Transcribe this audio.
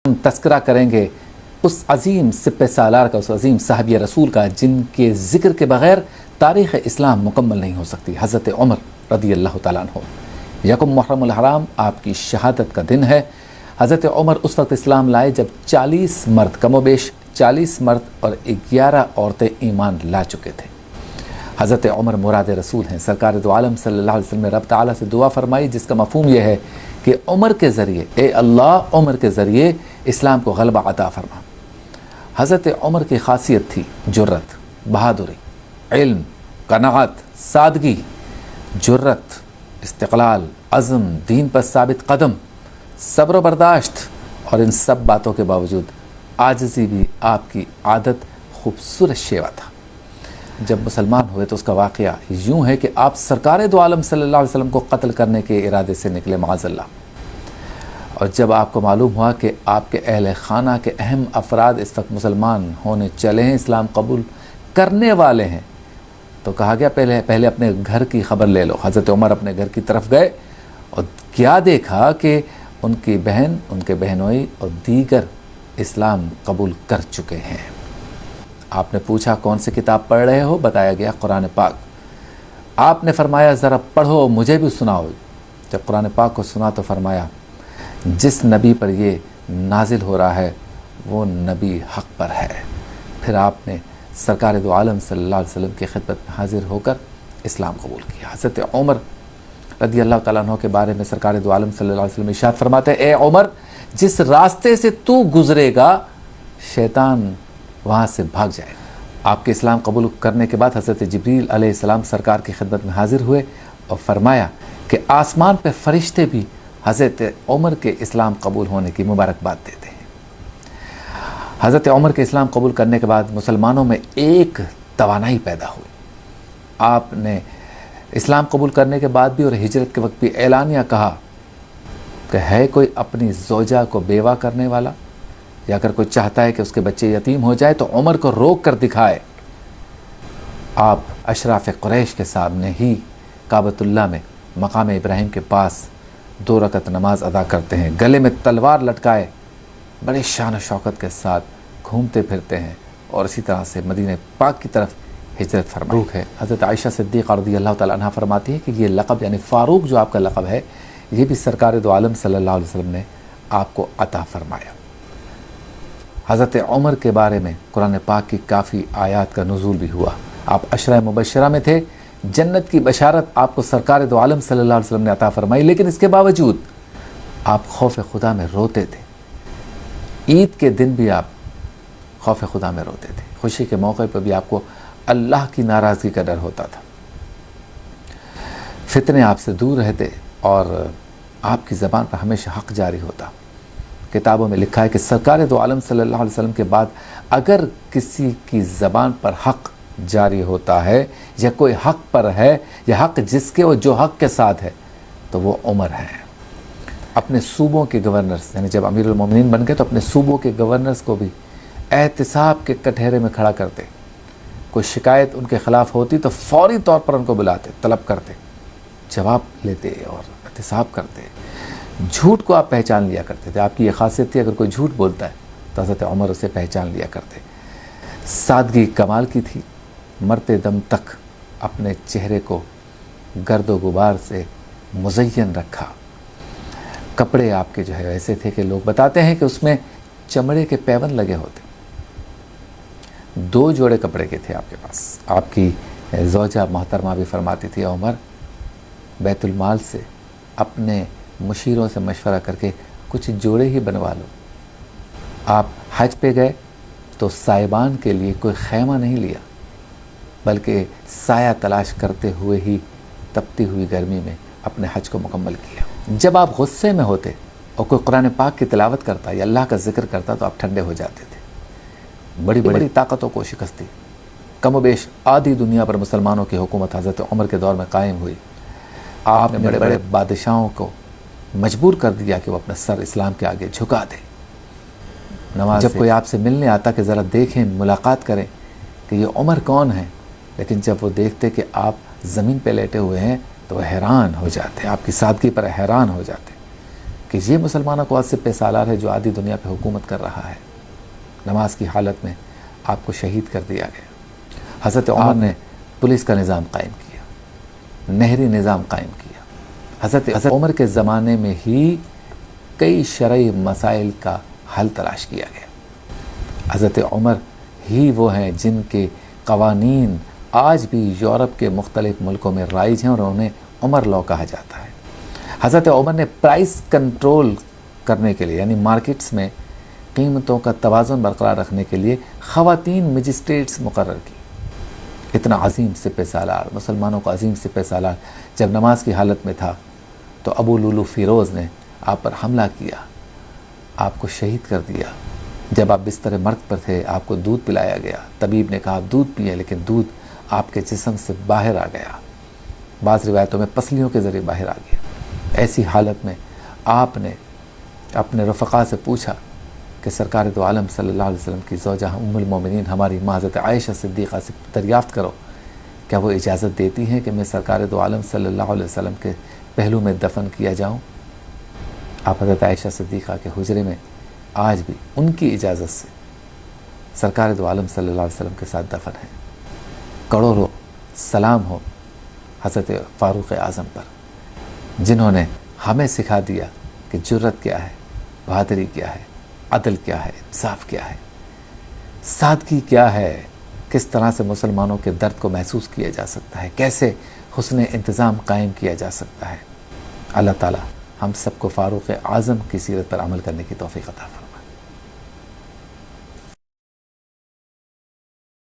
ہم تذکرہ کریں گے اس عظیم سپہ سالار کا، اس عظیم صحابی رسول کا، جن کے ذکر کے بغیر تاریخ اسلام مکمل نہیں ہو سکتی، حضرت عمر رضی اللہ تعالیٰ عنہ۔ یکم محرم الحرام آپ کی شہادت کا دن ہے۔ حضرت عمر اس وقت اسلام لائے جب 40 مرد، کم و بیش 40 مرد اور 11 عورتیں ایمان لا چکے تھے۔ حضرت عمر مراد رسول ہیں۔ سرکار دو عالم صلی اللہ علیہ وسلم نے رب تعالیٰ سے دعا فرمائی جس کا مفہوم یہ ہے کہ عمر کے ذریعے، اے اللہ عمر کے ذریعے اسلام کو غلبہ عطا فرما۔ حضرت عمر کی خاصیت تھی جرت، بہادری، علم، قناعت، سادگی، جرت، استقلال، عزم، دین پر ثابت قدم، صبر و برداشت، اور ان سب باتوں کے باوجود عاجزی بھی آپ کی عادت، خوبصورت شیوا تھا۔ جب مسلمان ہوئے تو اس کا واقعہ یوں ہے کہ آپ سرکار دو عالم صلی اللہ علیہ وسلم کو قتل کرنے کے ارادے سے نکلے معاذ اللہ، اور جب آپ کو معلوم ہوا کہ آپ کے اہل خانہ کے اہم افراد اس وقت مسلمان ہونے چلے ہیں، اسلام قبول کرنے والے ہیں، تو کہا گیا پہلے اپنے گھر کی خبر لے لو۔ حضرت عمر اپنے گھر کی طرف گئے اور کیا دیکھا کہ ان کی بہن، ان کے بہنوئی اور دیگر اسلام قبول کر چکے ہیں۔ آپ نے پوچھا کون سی کتاب پڑھ رہے ہو؟ بتایا گیا قرآن پاک۔ آپ نے فرمایا ذرا پڑھو، مجھے بھی سناؤ۔ جب قرآن پاک کو سنا تو فرمایا جس نبی پر یہ نازل ہو رہا ہے وہ نبی حق پر ہے۔ پھر آپ نے سرکار دو عالم صلی اللہ علیہ وسلم کی خدمت میں حاضر ہو کر اسلام قبول کیا۔ حضرت عمر رضی اللہ تعالیٰ عنہ کے بارے میں سرکار دو عالم صلی اللہ علیہ وسلم ارشاد فرماتے ہیں، اے عمر جس راستے سے تو گزرے گا شیطان وہاں سے بھاگ جائے گا۔ آپ کے اسلام قبول کرنے کے بعد حضرت جبریل علیہ السلام سرکار کی خدمت میں حاضر ہوئے اور فرمایا کہ آسمان پہ فرشتے بھی حضرت عمر کے اسلام قبول ہونے کی مبارکباد دیتے ہیں۔ حضرت عمر کے اسلام قبول کرنے کے بعد مسلمانوں میں ایک توانائی پیدا ہوئی۔ آپ نے اسلام قبول کرنے کے بعد بھی اور ہجرت کے وقت بھی اعلانیہ کہا کہ ہے کوئی اپنی زوجہ کو بیوہ کرنے والا، یا اگر کوئی چاہتا ہے کہ اس کے بچے یتیم ہو جائے تو عمر کو روک کر دکھائے۔ آپ اشراف قریش کے سامنے ہی کعبۃ اللہ میں مقام ابراہیم کے پاس 2 رکعت نماز ادا کرتے ہیں، گلے میں تلوار لٹکائے بڑے شان و شوکت کے ساتھ گھومتے پھرتے ہیں، اور اسی طرح سے مدینہ پاک کی طرف ہجرت فرمائی ہے۔ حضرت عائشہ صدیقہ رضی اللہ تعالیٰ عنہ فرماتی ہے کہ یہ لقب یعنی فاروق جو آپ کا لقب ہے، یہ بھی سرکار دو عالم صلی اللہ علیہ وسلم نے آپ کو عطا فرمایا۔ حضرت عمر کے بارے میں قرآن پاک کی کافی آیات کا نزول بھی ہوا۔ آپ عشرہ مبشرہ میں تھے، جنت کی بشارت آپ کو سرکار دو عالم صلی اللہ علیہ وسلم نے عطا فرمائی، لیکن اس کے باوجود آپ خوف خدا میں روتے تھے۔ عید کے دن بھی آپ خوف خدا میں روتے تھے، خوشی کے موقع پر بھی آپ کو اللہ کی ناراضگی کا ڈر ہوتا تھا۔ فتنے آپ سے دور رہتے اور آپ کی زبان پر ہمیشہ حق جاری ہوتا۔ کتابوں میں لکھا ہے کہ سرکار دو عالم صلی اللہ علیہ وسلم کے بعد اگر کسی کی زبان پر حق جاری ہوتا ہے یا کوئی حق پر ہے یا حق جس کے وہ جو حق کے ساتھ ہے تو وہ عمر ہیں۔ اپنے صوبوں کے گورنرز یعنی جب امیر المومنین بن گئے تو اپنے صوبوں کے گورنرز کو بھی احتساب کے کٹہرے میں کھڑا کرتے، کوئی شکایت ان کے خلاف ہوتی تو فوری طور پر ان کو بلاتے، طلب کرتے، جواب لیتے اور احتساب کرتے۔ جھوٹ کو آپ پہچان لیا کرتے تھے، آپ کی یہ خاصیت تھی اگر کوئی جھوٹ بولتا ہے تو حضرت عمر اسے پہچان لیا کرتے۔ سادگی کمال کی تھی، مرتے دم تک اپنے چہرے کو گرد و غبار سے مزین رکھا۔ کپڑے آپ کے جو ہے ایسے تھے کہ لوگ بتاتے ہیں کہ اس میں چمڑے کے پیون لگے ہوتے۔ 2 جوڑے کپڑے کے تھے آپ کے پاس۔ آپ کی زوجہ محترمہ بھی فرماتی تھی عمر بیت المال سے اپنے مشیروں سے مشورہ کر کے کچھ جوڑے ہی بنوا لو۔ آپ حج پہ گئے تو سائبان کے لیے کوئی خیمہ نہیں لیا بلکہ سایہ تلاش کرتے ہوئے ہی تپتی ہوئی گرمی میں اپنے حج کو مکمل کیا۔ جب آپ غصے میں ہوتے اور کوئی قرآن پاک کی تلاوت کرتا یا اللہ کا ذکر کرتا تو آپ ٹھنڈے ہو جاتے تھے۔ بڑی بڑی طاقتوں کو شکستی، کم و بیش آدھی دنیا پر مسلمانوں کی حکومت حضرت عمر کے دور میں قائم ہوئی۔ آپ نے بڑے بڑے بادشاہوں کو مجبور کر دیا کہ وہ اپنا سر اسلام کے آگے جھکا دے۔ نماز جب کوئی آپ سے ملنے آتا کہ ذرا دیکھیں، ملاقات کریں کہ یہ عمر کون ہے، لیکن جب وہ دیکھتے کہ آپ زمین پہ لیٹے ہوئے ہیں تو وہ حیران ہو جاتے، آپ کی سادگی پر حیران ہو جاتے۔ کہ یہ مسلمانوں کو سپہ سالار ہے جو آدھی دنیا پہ حکومت کر رہا ہے۔ نماز کی حالت میں آپ کو شہید کر دیا گیا۔ حضرت عمر نے پولیس کا نظام قائم کیا، نہری نظام قائم کیا۔ حضرت عمر کے زمانے میں ہی کئی شرعی مسائل کا حل تلاش کیا گیا۔ حضرت عمر ہی وہ ہیں جن کے قوانین آج بھی یورپ کے مختلف ملکوں میں رائج ہیں اور انہیں عمر لاء کہا جاتا ہے۔ حضرت عمر نے پرائس کنٹرول کرنے کے لیے، یعنی مارکیٹس میں قیمتوں کا توازن برقرار رکھنے کے لیے خواتین مجسٹریٹس مقرر کی۔ اتنا عظیم سپہ سالار، مسلمانوں کا عظیم سپہ سالار جب نماز کی حالت میں تھا تو ابو لولو فیروز نے آپ پر حملہ کیا، آپ کو شہید کر دیا۔ جب آپ بستر مرگ پر تھے آپ کو دودھ پلایا گیا، طبیب نے کہا آپ دودھ پئیں، لیکن دودھ آپ کے جسم سے باہر آ گیا، بعض روایتوں میں پسلیوں کے ذریعے باہر آ گیا۔ ایسی حالت میں آپ نے اپنے رفقا سے پوچھا کہ سرکار دو عالم صلی اللہ علیہ وسلم کی زوجہ ام المومنین ہماری ماں حضرت عائشہ صدیقہ سے دریافت کرو، کیا وہ اجازت دیتی ہیں کہ میں سرکار دو عالم صلی اللہ علیہ وسلم کے پہلو میں دفن کیا جاؤں؟ آپ حضرت عائشہ صدیقہ کے حجرے میں آج بھی ان کی اجازت سے سرکار دو عالم صلی اللہ علیہ وسلم کے ساتھ دفن ہیں۔ کروڑوں سلام ہو حضرت فاروق اعظم پر، جنہوں نے ہمیں سکھا دیا کہ جرت کیا ہے، بہادری کیا ہے، عدل کیا ہے، انصاف کیا ہے، سادگی کیا ہے، کس طرح سے مسلمانوں کے درد کو محسوس کیا جا سکتا ہے، کیسے حسن انتظام قائم کیا جا سکتا ہے۔ اللہ تعالی ہم سب کو فاروق اعظم کی سیرت پر عمل کرنے کی توفیق عطا فرمائے۔